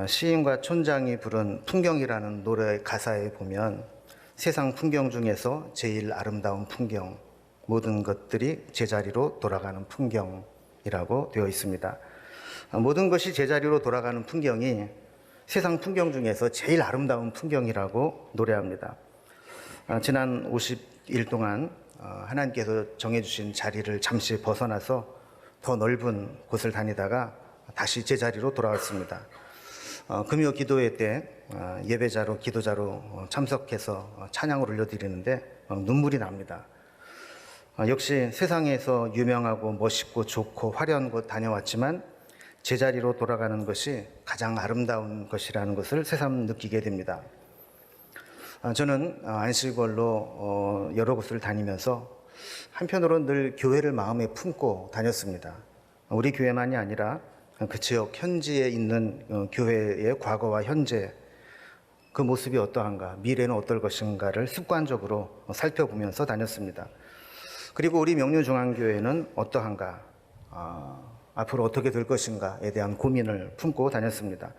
시인과 촌장이 부른 풍경이라는 노래 가사에 보면 세상 풍경 중에서 제일 아름다운 풍경, 모든 것들이 제자리로 돌아가는 풍경이라고 되어 있습니다. 모든 것이 제자리로 돌아가는 풍경이 세상 풍경 중에서 제일 아름다운 풍경이라고 노래합니다. 지난 50일 동안 하나님께서 정해주신 자리를 잠시 벗어나서 더 넓은 곳을 다니다가 다시 제자리로 돌아왔습니다. 금요 기도회 때 예배자로 기도자로 참석해서 찬양을 올려드리는데 눈물이 납니다. 역시 세상에서 유명하고 멋있고 좋고 화려한 곳 다녀왔지만 제자리로 돌아가는 것이 가장 아름다운 것이라는 것을 새삼 느끼게 됩니다. 저는 안식월로 여러 곳을 다니면서 한편으로는 늘 교회를 마음에 품고 다녔습니다. 우리 교회만이 아니라 그 지역 현지에 있는 교회의 과거와 현재 그 모습이 어떠한가, 미래는 어떨 것인가를 습관적으로 살펴보면서 다녔습니다. 그리고 우리 명륜중앙교회는 어떠한가, 앞으로 어떻게 될 것인가에 대한 고민을 품고 다녔습니다.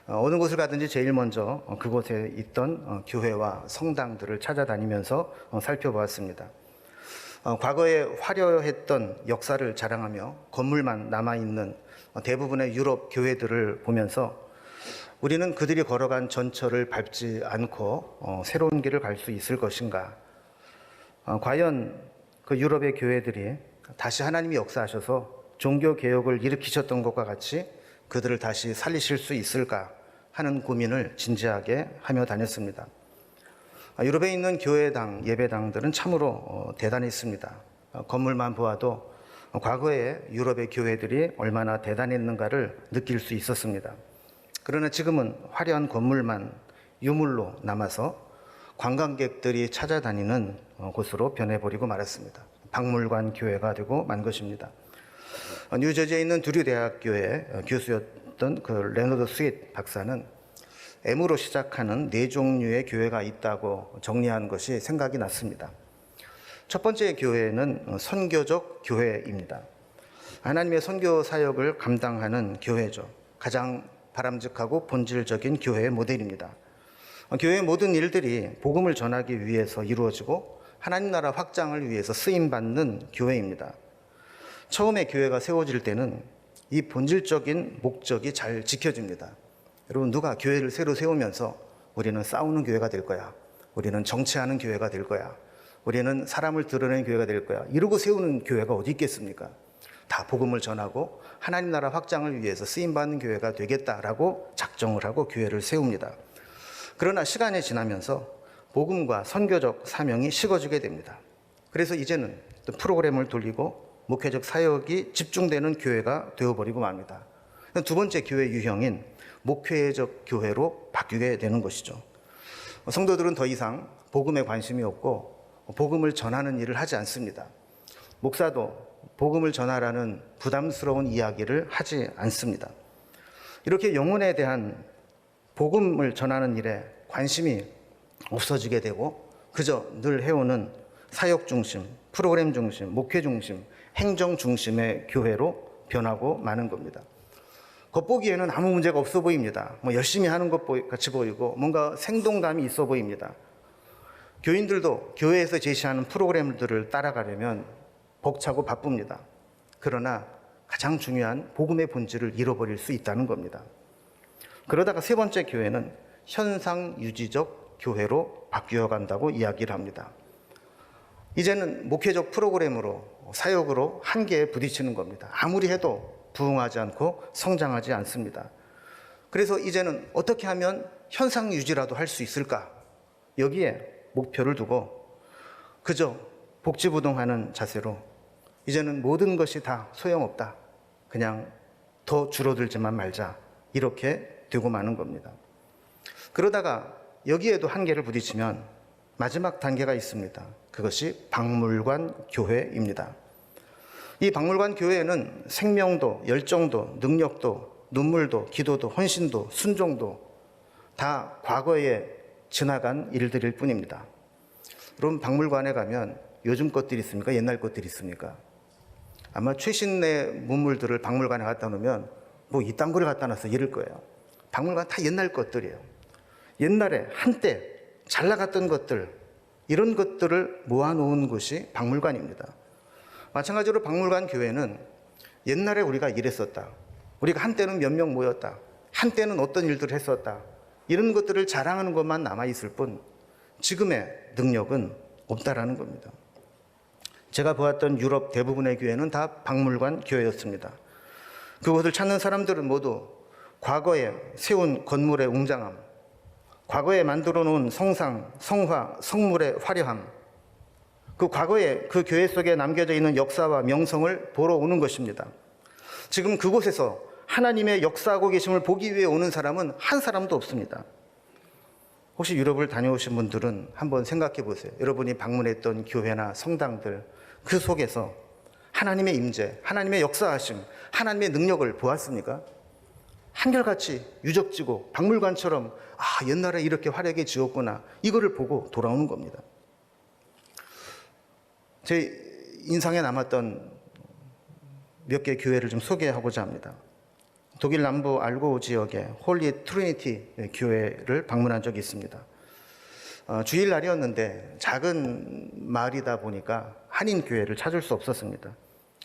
어느 곳을 가든지 제일 먼저 그곳에 있던 교회와 성당들을 찾아다니면서 살펴보았습니다. 과거에 화려했던 역사를 자랑하며 건물만 남아있는 대부분의 유럽 교회들을 보면서 우리는 그들이 걸어간 전철을 밟지 않고 새로운 길을 갈 수 있을 것인가? 과연 그 유럽의 교회들이 다시 하나님이 역사하셔서 종교개혁을 일으키셨던 것과 같이 그들을 다시 살리실 수 있을까 하는 고민을 진지하게 하며 다녔습니다. 유럽에 있는 교회당, 예배당들은 참으로 대단했습니다. 건물만 보아도 과거에 유럽의 교회들이 얼마나 대단했는가를 느낄 수 있었습니다. 그러나 지금은 화려한 건물만 유물로 남아서 관광객들이 찾아다니는 곳으로 변해버리고 말았습니다. 박물관 교회가 되고 만 것입니다. 뉴저지에 있는 두류 대학교의 교수였던 그 레너드 스윗 박사는 M으로 시작하는 4종류의 교회가 있다고 정리한 것이 생각이 났습니다. 첫 번째 교회는 선교적 교회입니다. 하나님의 선교 사역을 감당하는 교회죠. 가장 바람직하고 본질적인 교회의 모델입니다. 교회의 모든 일들이 복음을 전하기 위해서 이루어지고 하나님 나라 확장을 위해서 쓰임받는 교회입니다. 처음에 교회가 세워질 때는 이 본질적인 목적이 잘 지켜집니다. 여러분, 누가 교회를 새로 세우면서 우리는 싸우는 교회가 될 거야, 우리는 정치하는 교회가 될 거야, 우리는 사람을 드러내는 교회가 될 거야, 이러고 세우는 교회가 어디 있겠습니까? 다 복음을 전하고 하나님 나라 확장을 위해서 쓰임받는 교회가 되겠다라고 작정을 하고 교회를 세웁니다. 그러나 시간이 지나면서 복음과 선교적 사명이 식어지게 됩니다. 그래서 이제는 프로그램을 돌리고 목회적 사역이 집중되는 교회가 되어버리고 맙니다. 두 번째 교회 유형인 목회적 교회로 바뀌게 되는 것이죠. 성도들은 더 이상 복음에 관심이 없고 복음을 전하는 일을 하지 않습니다. 목사도 복음을 전하라는 부담스러운 이야기를 하지 않습니다. 이렇게 영혼에 대한 복음을 전하는 일에 관심이 없어지게 되고 그저 늘 해오는 사역 중심, 프로그램 중심, 목회 중심, 행정 중심의 교회로 변하고 마는 겁니다. 겉보기에는 아무 문제가 없어 보입니다. 열심히 하는 것 같이 보이고 뭔가 생동감이 있어 보입니다. 교인들도 교회에서 제시하는 프로그램들을 따라가려면 벅차고 바쁩니다. 그러나 가장 중요한 복음의 본질을 잃어버릴 수 있다는 겁니다. 그러다가 세 번째 교회는 현상 유지적 교회로 바뀌어 간다고 이야기를 합니다. 이제는 목회적 프로그램으로 사역으로 한계에 부딪히는 겁니다. 아무리 해도 부흥하지 않고 성장하지 않습니다. 그래서 이제는 어떻게 하면 현상 유지라도 할 수 있을까? 여기에 목표를 두고 그저 복지부동하는 자세로 이제는 모든 것이 다 소용없다, 그냥 더 줄어들지만 말자, 이렇게 되고 마는 겁니다. 그러다가 여기에도 한계를 부딪히면 마지막 단계가 있습니다. 그것이 박물관 교회입니다. 이 박물관 교회는 생명도, 열정도, 능력도, 눈물도, 기도도, 헌신도, 순종도 다 과거에 지나간 일들일 뿐입니다. 여러분, 박물관에 가면 요즘 것들이 있습니까? 옛날 것들이 있습니까? 아마 최신의 문물들을 박물관에 갖다 놓으면 뭐 이딴 거를 갖다 놨어 이럴 거예요. 박물관 다 옛날 것들이에요. 옛날에 한때 잘 나갔던 것들, 이런 것들을 모아놓은 곳이 박물관입니다. 마찬가지로 박물관 교회는 옛날에 우리가 이랬었다, 우리가 한때는 몇 명 모였다, 한때는 어떤 일들을 했었다, 이런 것들을 자랑하는 것만 남아있을 뿐 지금의 능력은 없다라는 겁니다. 제가 보았던 유럽 대부분의 교회는 다 박물관 교회였습니다. 그곳을 찾는 사람들은 모두 과거에 세운 건물의 웅장함, 과거에 만들어 놓은 성상, 성화, 성물의 화려함, 그 과거에 그 교회 속에 남겨져 있는 역사와 명성을 보러 오는 것입니다. 지금 그곳에서 하나님의 역사하고 계심을 보기 위해 오는 사람은 한 사람도 없습니다. 혹시 유럽을 다녀오신 분들은 한번 생각해 보세요. 여러분이 방문했던 교회나 성당들, 그 속에서 하나님의 임재, 하나님의 역사하심, 하나님의 능력을 보았습니까? 한결같이 유적지고 박물관처럼 옛날에 이렇게 화려하게 지었구나, 이거를 보고 돌아오는 겁니다. 제 인상에 남았던 몇 개 교회를 좀 소개하고자 합니다. 독일 남부 알고 지역의 홀리 트리니티 교회를 방문한 적이 있습니다. 주일날이었는데 작은 마을이다 보니까 한인 교회를 찾을 수 없었습니다.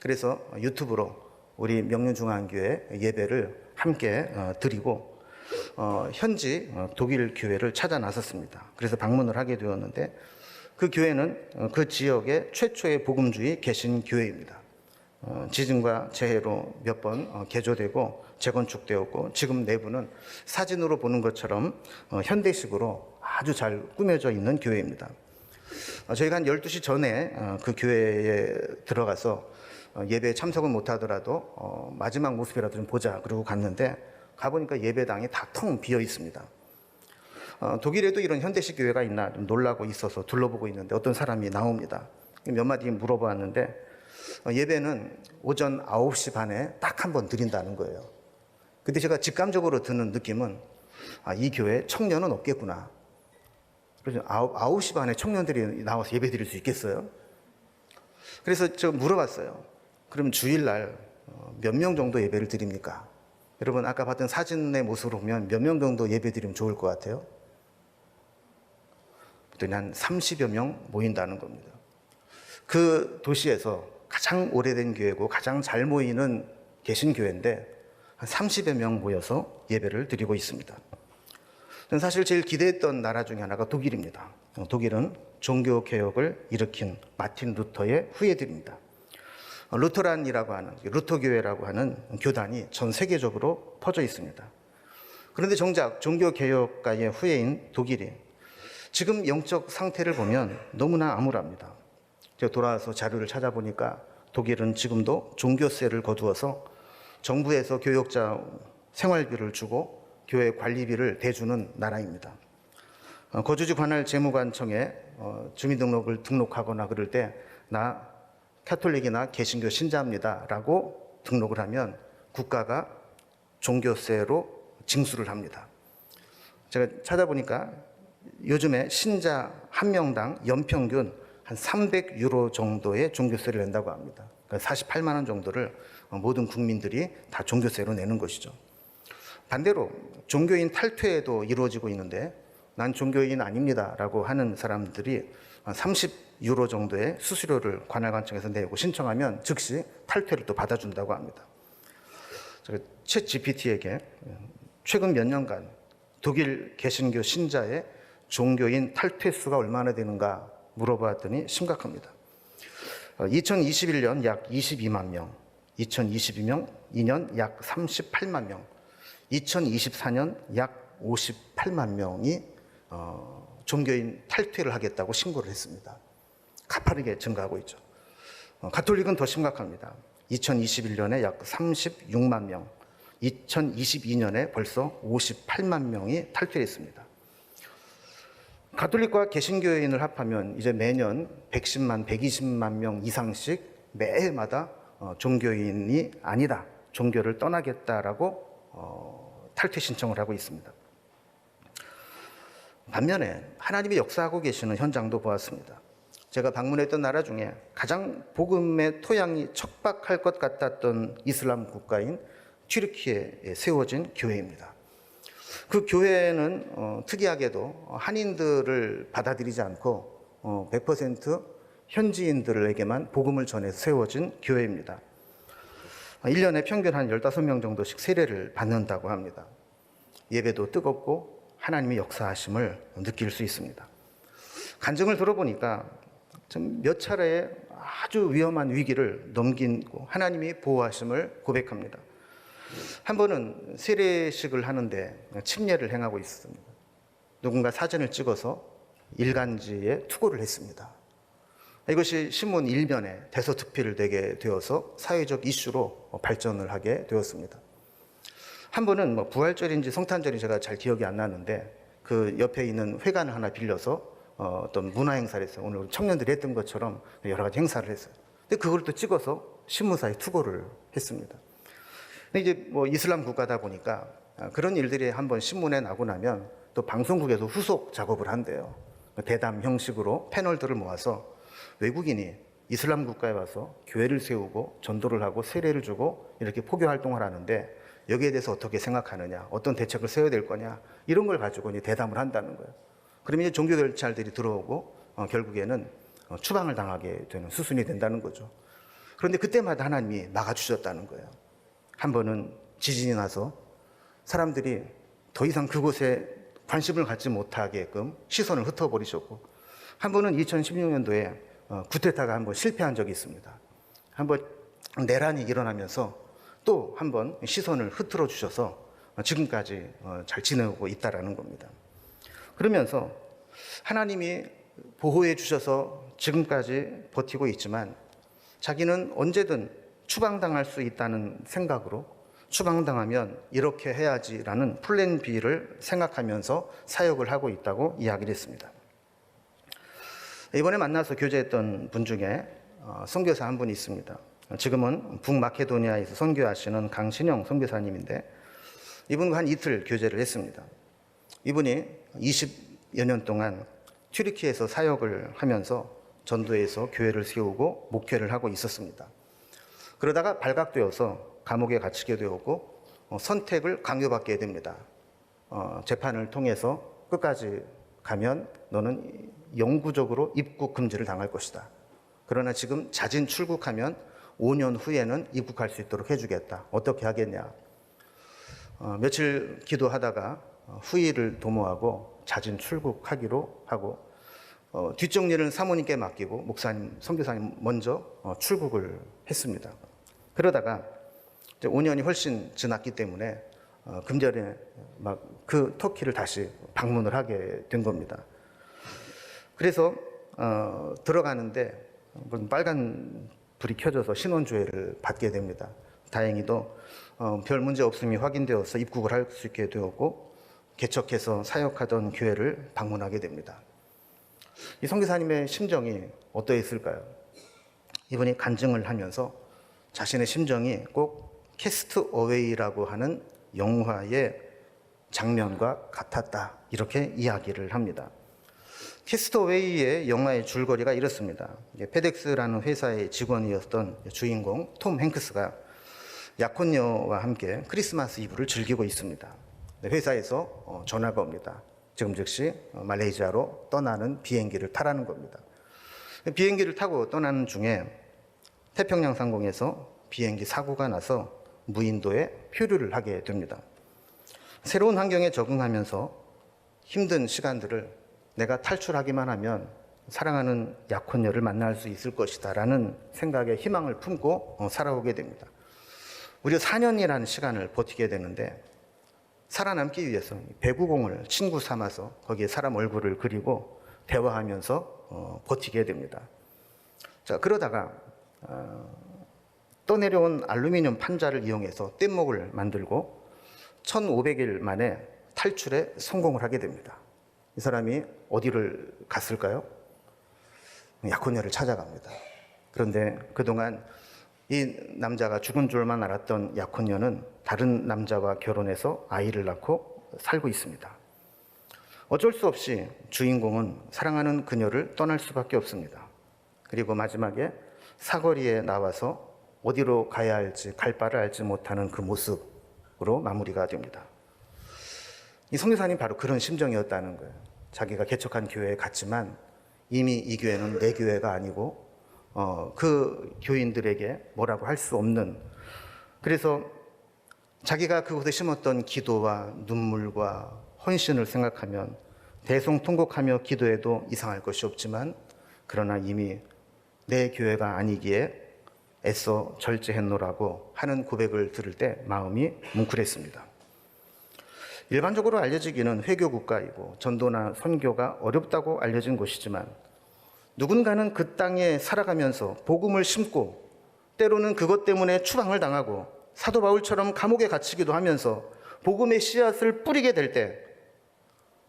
그래서 유튜브로 우리 명륜중앙교회 예배를 함께 드리고 현지 독일 교회를 찾아 나섰습니다. 그래서 방문을 하게 되었는데 그 교회는 그 지역의 최초의 복음주의 개신교회입니다. 지진과 재해로 몇 번 개조되고 재건축되었고 지금 내부는 사진으로 보는 것처럼 현대식으로 아주 잘 꾸며져 있는 교회입니다. 저희가 한 12시 전에 그 교회에 들어가서 예배에 참석은 못하더라도 마지막 모습이라도 좀 보자 그러고 갔는데 가보니까 예배당이 다 텅 비어 있습니다. 독일에도 이런 현대식 교회가 있나 좀 놀라고 있어서 둘러보고 있는데 어떤 사람이 나옵니다. 몇 마디 물어봤는데 예배는 오전 9시 반에 딱 한 번 드린다는 거예요. 근데 제가 직감적으로 드는 느낌은 이 교회에 청년은 없겠구나. 그래서 9시 반에 청년들이 나와서 예배 드릴 수 있겠어요? 그래서 제가 물어봤어요. 그럼 주일날 몇 명 정도 예배를 드립니까? 여러분 아까 봤던 사진의 모습으로 보면 몇 명 정도 예배 드리면 좋을 것 같아요? 그랬더니 한 30여 명 모인다는 겁니다. 그 도시에서 가장 오래된 교회고 가장 잘 모이는 개신교회인데 한 30여 명 모여서 예배를 드리고 있습니다. 저는 사실 제일 기대했던 나라 중에 하나가 독일입니다. 독일은 종교개혁을 일으킨 마틴 루터의 후예들입니다. 루터란이라고 하는, 루터교회라고 하는 교단이 전 세계적으로 퍼져 있습니다. 그런데 정작 종교개혁가의 후예인 독일이 지금 영적 상태를 보면 너무나 암울합니다. 제가 돌아와서 자료를 찾아보니까 독일은 지금도 종교세를 거두어서 정부에서 교역자 생활비를 주고 교회 관리비를 대주는 나라입니다. 거주지 관할 재무관청에 주민등록을 등록하거나 그럴 때 나 카톨릭이나 개신교 신자입니다 라고 등록을 하면 국가가 종교세로 징수를 합니다. 제가 찾아보니까 요즘에 신자 한 명당 연평균 한 300유로 정도의 종교세를 낸다고 합니다. 그러니까 48만 원 정도를 모든 국민들이 다 종교세로 내는 것이죠. 반대로 종교인 탈퇴도 이루어지고 있는데 난 종교인 아닙니다 라고 하는 사람들이 30유로 정도의 수수료를 관할관청에서 내고 신청하면 즉시 탈퇴를 또 받아준다고 합니다. 제가 챗 GPT에게 최근 몇 년간 독일 개신교 신자의 종교인 탈퇴 수가 얼마나 되는가 물어봤더니 심각합니다. 2021년 약 22만 명, 2022년 약 38만 명, 2024년 약 58만 명이 종교인 탈퇴를 하겠다고 신고를 했습니다. 가파르게 증가하고 있죠. 가톨릭은 더 심각합니다. 2021년에 약 36만 명, 2022년에 벌써 58만 명이 탈퇴했습니다. 가톨릭과 개신교인을 합하면 이제 매년 110만, 120만 명 이상씩 매해마다 종교인이 아니다, 종교를 떠나겠다라고 탈퇴 신청을 하고 있습니다. 반면에 하나님이 역사하고 계시는 현장도 보았습니다. 제가 방문했던 나라 중에 가장 복음의 토양이 척박할 것 같았던 이슬람 국가인 튀르키예에 세워진 교회입니다. 그 교회는 특이하게도 한인들을 받아들이지 않고 100% 현지인들에게만 복음을 전해 세워진 교회입니다. 1년에 평균 한 15명 정도씩 세례를 받는다고 합니다. 예배도 뜨겁고 하나님의 역사하심을 느낄 수 있습니다. 간증을 들어보니까 좀 몇 차례의 아주 위험한 위기를 넘기고 하나님이 보호하심을 고백합니다. 한 번은 세례식을 하는데 침례를 행하고 있었습니다. 누군가 사진을 찍어서 일간지에 투고를 했습니다. 이것이 신문 일면에 대서특필을 되게 되어서 사회적 이슈로 발전을 하게 되었습니다. 한 번은 부활절인지 성탄절인지 제가 잘 기억이 안 나는데 그 옆에 있는 회관을 하나 빌려서 어떤 문화 행사를 했어요. 오늘 청년들이 했던 것처럼 여러 가지 행사를 했어요. 근데 그걸 또 찍어서 신문사에 투고를 했습니다. 근데 이제 이슬람 국가다 보니까 그런 일들이 한번 신문에 나고 나면 또 방송국에서 후속 작업을 한대요. 대담 형식으로 패널들을 모아서 외국인이 이슬람 국가에 와서 교회를 세우고 전도를 하고 세례를 주고 이렇게 포교 활동을 하는데 여기에 대해서 어떻게 생각하느냐, 어떤 대책을 세워야 될 거냐, 이런 걸 가지고 이제 대담을 한다는 거예요. 그러면 이제 종교 결찰들이 들어오고 결국에는 추방을 당하게 되는 수순이 된다는 거죠. 그런데 그때마다 하나님이 막아주셨다는 거예요. 한 번은 지진이 나서 사람들이 더 이상 그곳에 관심을 갖지 못하게끔 시선을 흩어버리셨고, 한 번은 2016년도에 쿠데타가 한번 실패한 적이 있습니다. 한번 내란이 일어나면서 또 한번 시선을 흐트러 주셔서 지금까지 잘 지내고 있다라는 겁니다. 그러면서 하나님이 보호해 주셔서 지금까지 버티고 있지만 자기는 언제든 추방당할 수 있다는 생각으로 추방당하면 이렇게 해야지라는 플랜 B를 생각하면서 사역을 하고 있다고 이야기를 했습니다. 이번에 만나서 교제했던 분 중에 선교사 한 분이 있습니다. 지금은 북마케도니아에서 선교하시는 강신영 선교사님인데 이분과 한 이틀 교제를 했습니다. 이분이 20여 년 동안 튀르키예에서 사역을 하면서 전도에서 교회를 세우고 목회를 하고 있었습니다. 그러다가 발각되어서 감옥에 갇히게 되었고 선택을 강요받게 됩니다. 재판을 통해서 끝까지 가면 너는 영구적으로 입국 금지를 당할 것이다. 그러나 지금 자진 출국하면 5년 후에는 입국할 수 있도록 해주겠다. 어떻게 하겠냐. 며칠 기도하다가 후일을 도모하고 자진 출국하기로 하고 뒷정리를 사모님께 맡기고 목사님, 선교사님 먼저 출국을 했습니다. 그러다가 이제 5년이 훨씬 지났기 때문에 금년에 막 그 터키를 다시 방문을 하게 된 겁니다. 그래서 들어가는데 빨간 불이 켜져서 신원조회를 받게 됩니다. 다행히도 별 문제 없음이 확인되어서 입국을 할 수 있게 되었고 개척해서 사역하던 교회를 방문하게 됩니다. 이 선교사님의 심정이 어떠했을까요? 이분이 간증을 하면서 자신의 심정이 꼭 캐스트 어웨이라고 하는 영화의 장면과 같았다, 이렇게 이야기를 합니다. 캐스트 어웨이의 영화의 줄거리가 이렇습니다. 페덱스라는 회사의 직원이었던 주인공 톰 행크스가 약혼녀와 함께 크리스마스 이브를 즐기고 있습니다. 회사에서 전화가 옵니다. 지금 즉시 말레이시아로 떠나는 비행기를 타라는 겁니다. 비행기를 타고 떠나는 중에 태평양 상공에서 비행기 사고가 나서 무인도에 표류를 하게 됩니다. 새로운 환경에 적응하면서 힘든 시간들을 내가 탈출하기만 하면 사랑하는 약혼녀를 만날 수 있을 것이다 라는 생각에 희망을 품고 살아오게 됩니다. 무려 4년이라는 시간을 버티게 되는데 살아남기 위해서 배구공을 친구 삼아서 거기에 사람 얼굴을 그리고 대화하면서 버티게 됩니다. 자, 그러다가 떠내려온 알루미늄 판자를 이용해서 뗏목을 만들고 1500일 만에 탈출에 성공을 하게 됩니다. 이 사람이 어디를 갔을까요? 약혼녀를 찾아갑니다. 그런데 그동안 이 남자가 죽은 줄만 알았던 약혼녀는 다른 남자와 결혼해서 아이를 낳고 살고 있습니다. 어쩔 수 없이 주인공은 사랑하는 그녀를 떠날 수밖에 없습니다. 그리고 마지막에 사거리에 나와서 어디로 가야 할지 갈 바를 알지 못하는 그 모습으로 마무리가 됩니다. 이 선교사님 바로 그런 심정이었다는 거예요. 자기가 개척한 교회에 갔지만 이미 이 교회는 내 교회가 아니고 그 교인들에게 뭐라고 할 수 없는, 그래서 자기가 그곳에 심었던 기도와 눈물과 헌신을 생각하면 대성통곡하며 기도해도 이상할 것이 없지만, 그러나 이미 내 교회가 아니기에 애써 절제했노라고 하는 고백을 들을 때 마음이 뭉클했습니다. 일반적으로 알려지기는 회교 국가이고 전도나 선교가 어렵다고 알려진 곳이지만, 누군가는 그 땅에 살아가면서 복음을 심고 때로는 그것 때문에 추방을 당하고 사도 바울처럼 감옥에 갇히기도 하면서 복음의 씨앗을 뿌리게 될 때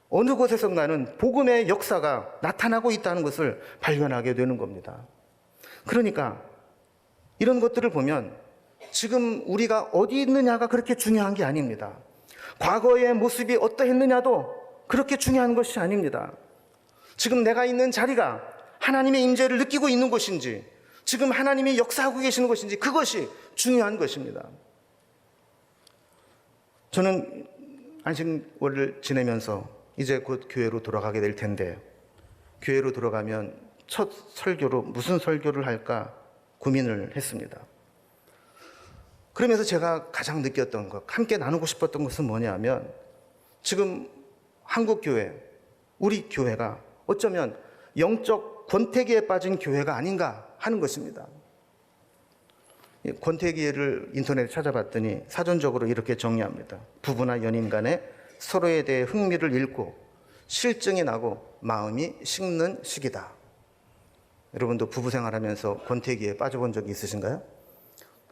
어느 곳에선가는 복음의 역사가 나타나고 있다는 것을 발견하게 되는 겁니다. 그러니까 이런 것들을 보면 지금 우리가 어디 있느냐가 그렇게 중요한 게 아닙니다. 과거의 모습이 어떠했느냐도 그렇게 중요한 것이 아닙니다. 지금 내가 있는 자리가 하나님의 임재를 느끼고 있는 곳인지, 지금 하나님이 역사하고 계시는 것인지, 그것이 중요한 것입니다. 저는 안식월을 지내면서 이제 곧 교회로 돌아가게 될 텐데, 교회로 돌아가면 첫 설교로 무슨 설교를 할까 고민을 했습니다. 그러면서 제가 가장 느꼈던 것, 함께 나누고 싶었던 것은 뭐냐면, 지금 한국교회, 우리 교회가 어쩌면 영적 권태기에 빠진 교회가 아닌가 하는 것입니다. 권태기를 인터넷에 찾아봤더니 사전적으로 이렇게 정의합니다. 부부나 연인 간에 서로에 대해 흥미를 잃고 실증이 나고 마음이 식는 시기다. 여러분도 부부 생활하면서 권태기에 빠져본 적이 있으신가요?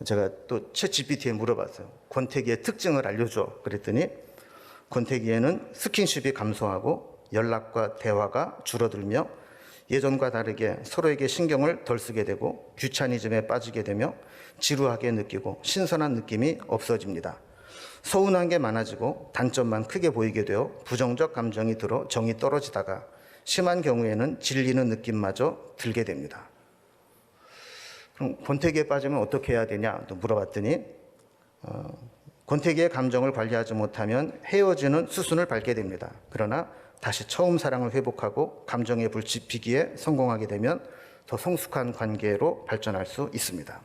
제가 또 챗GPT에 물어봤어요. 권태기의 특징을 알려줘. 그랬더니 권태기에는 스킨십이 감소하고 연락과 대화가 줄어들며 예전과 다르게 서로에게 신경을 덜 쓰게 되고 귀차니즘에 빠지게 되며 지루하게 느끼고 신선한 느낌이 없어집니다. 서운한 게 많아지고 단점만 크게 보이게 되어 부정적 감정이 들어 정이 떨어지다가 심한 경우에는 질리는 느낌마저 들게 됩니다. 그럼 권태기에 빠지면 어떻게 해야 되냐 또 물어봤더니 권태기의 감정을 관리하지 못하면 헤어지는 수순을 밟게 됩니다. 그러나 다시 처음 사랑을 회복하고 감정에 불 지피기에 성공하게 되면 더 성숙한 관계로 발전할 수 있습니다.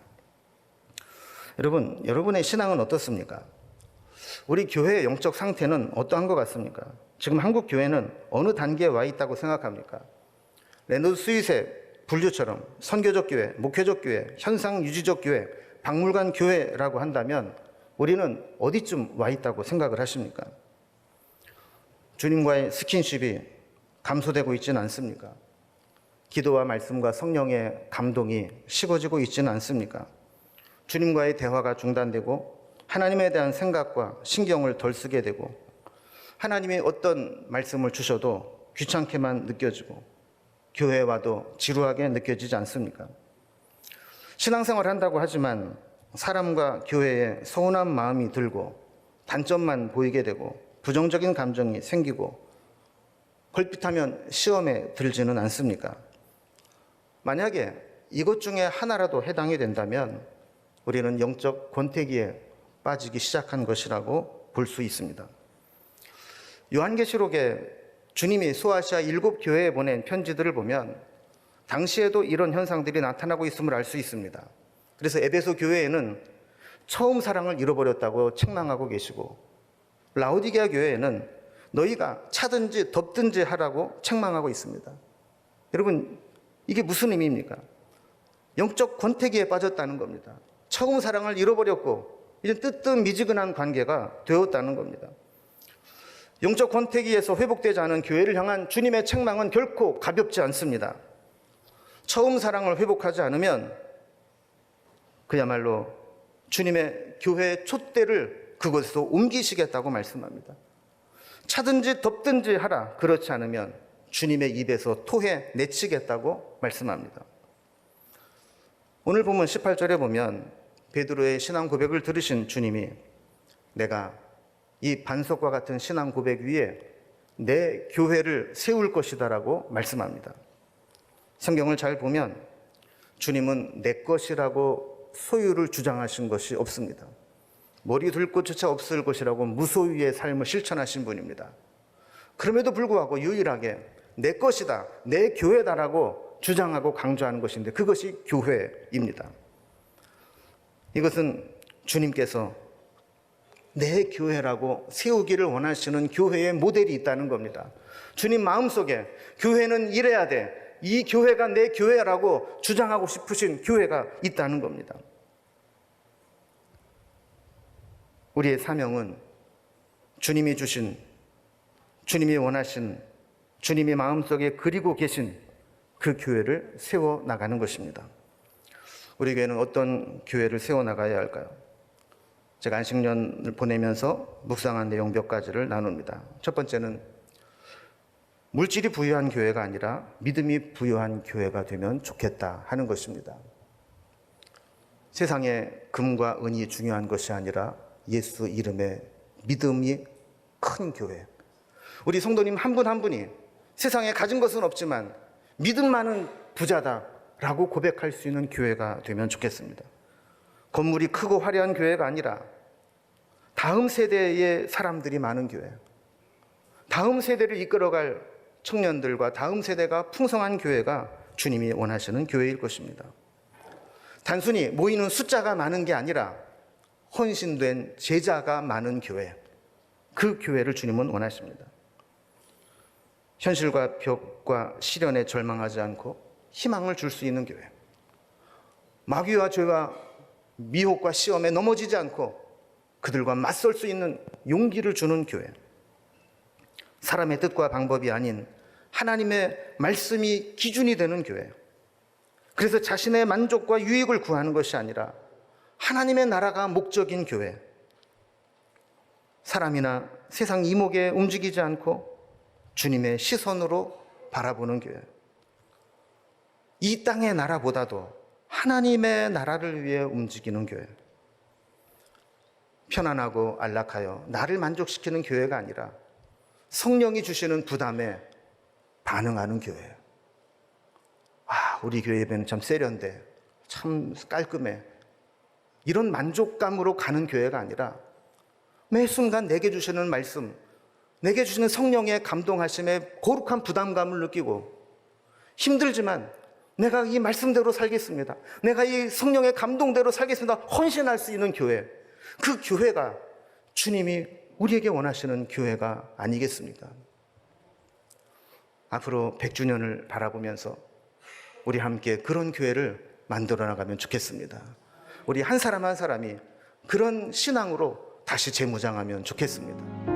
여러분, 여러분의 신앙은 어떻습니까? 우리 교회의 영적 상태는 어떠한 것 같습니까? 지금 한국 교회는 어느 단계에 와 있다고 생각합니까? 레너드 스윗의 분류처럼 선교적 교회, 목회적 교회, 현상 유지적 교회, 박물관 교회라고 한다면 우리는 어디쯤 와 있다고 생각을 하십니까? 주님과의 스킨십이 감소되고 있지는 않습니까? 기도와 말씀과 성령의 감동이 식어지고 있지는 않습니까? 주님과의 대화가 중단되고 하나님에 대한 생각과 신경을 덜 쓰게 되고 하나님이 어떤 말씀을 주셔도 귀찮게만 느껴지고 교회에 와도 지루하게 느껴지지 않습니까? 신앙생활 한다고 하지만 사람과 교회에 서운한 마음이 들고 단점만 보이게 되고 부정적인 감정이 생기고 걸핏하면 시험에 들지는 않습니까? 만약에 이것 중에 하나라도 해당이 된다면 우리는 영적 권태기에 빠지기 시작한 것이라고 볼 수 있습니다. 요한계시록에 주님이 소아시아 7교회에 보낸 편지들을 보면 당시에도 이런 현상들이 나타나고 있음을 알 수 있습니다. 그래서 에베소 교회에는 처음 사랑을 잃어버렸다고 책망하고 계시고 라오디게아 교회에는 너희가 차든지 덥든지 하라고 책망하고 있습니다. 여러분, 이게 무슨 의미입니까? 영적 권태기에 빠졌다는 겁니다. 처음 사랑을 잃어버렸고 이제 뜨뜻미지근한 관계가 되었다는 겁니다. 영적 권태기에서 회복되지 않은 교회를 향한 주님의 책망은 결코 가볍지 않습니다. 처음 사랑을 회복하지 않으면 그야말로 주님의 교회의 촛대를 그곳에서 옮기시겠다고 말씀합니다. 차든지 덥든지 하라. 그렇지 않으면 주님의 입에서 토해 내치겠다고 말씀합니다. 오늘 본문 18절에 보면 베드로의 신앙 고백을 들으신 주님이 내가 이 반석과 같은 신앙 고백 위에 내 교회를 세울 것이다라고 말씀합니다. 성경을 잘 보면 주님은 내 것이라고 소유를 주장하신 것이 없습니다. 머리 둘 곳조차 없을 것이라고 무소유의 삶을 실천하신 분입니다. 그럼에도 불구하고 유일하게 내 것이다, 내 교회다라고 주장하고 강조하는 것인데 그것이 교회입니다. 이것은 주님께서 내 교회라고 세우기를 원하시는 교회의 모델이 있다는 겁니다. 주님 마음속에 교회는 이래야 돼, 이 교회가 내 교회라고 주장하고 싶으신 교회가 있다는 겁니다. 우리의 사명은 주님이 주신, 주님이 원하신, 주님이 마음속에 그리고 계신 그 교회를 세워나가는 것입니다. 우리 교회는 어떤 교회를 세워나가야 할까요? 제가 안식년을 보내면서 묵상한 내용 몇 가지를 나눕니다. 첫 번째는 물질이 부유한 교회가 아니라 믿음이 부유한 교회가 되면 좋겠다 하는 것입니다. 세상에 금과 은이 중요한 것이 아니라 예수 이름의 믿음이 큰 교회. 우리 성도님 한 분 한 분이 세상에 가진 것은 없지만 믿음 많은 부자다라고 고백할 수 있는 교회가 되면 좋겠습니다. 건물이 크고 화려한 교회가 아니라 다음 세대의 사람들이 많은 교회, 다음 세대를 이끌어갈 청년들과 다음 세대가 풍성한 교회가 주님이 원하시는 교회일 것입니다. 단순히 모이는 숫자가 많은 게 아니라 헌신된 제자가 많은 교회, 그 교회를 주님은 원하십니다. 현실과 벽과 시련에 절망하지 않고 희망을 줄 수 있는 교회, 마귀와 죄와 미혹과 시험에 넘어지지 않고 그들과 맞설 수 있는 용기를 주는 교회, 사람의 뜻과 방법이 아닌 하나님의 말씀이 기준이 되는 교회, 그래서 자신의 만족과 유익을 구하는 것이 아니라 하나님의 나라가 목적인 교회, 사람이나 세상 이목에 움직이지 않고 주님의 시선으로 바라보는 교회, 이 땅의 나라보다도 하나님의 나라를 위해 움직이는 교회, 편안하고 안락하여 나를 만족시키는 교회가 아니라 성령이 주시는 부담에 반응하는 교회. 우리 교회 예배는 참 세련돼, 참 깔끔해, 이런 만족감으로 가는 교회가 아니라 매 순간 내게 주시는 말씀, 내게 주시는 성령의 감동하심에 거룩한 부담감을 느끼고 힘들지만 내가 이 말씀대로 살겠습니다, 내가 이 성령의 감동대로 살겠습니다, 헌신할 수 있는 교회, 그 교회가 주님이 우리에게 원하시는 교회가 아니겠습니까? 앞으로 100주년을 바라보면서 우리 함께 그런 교회를 만들어 나가면 좋겠습니다. 우리 한 사람 한 사람이 그런 신앙으로 다시 재무장하면 좋겠습니다.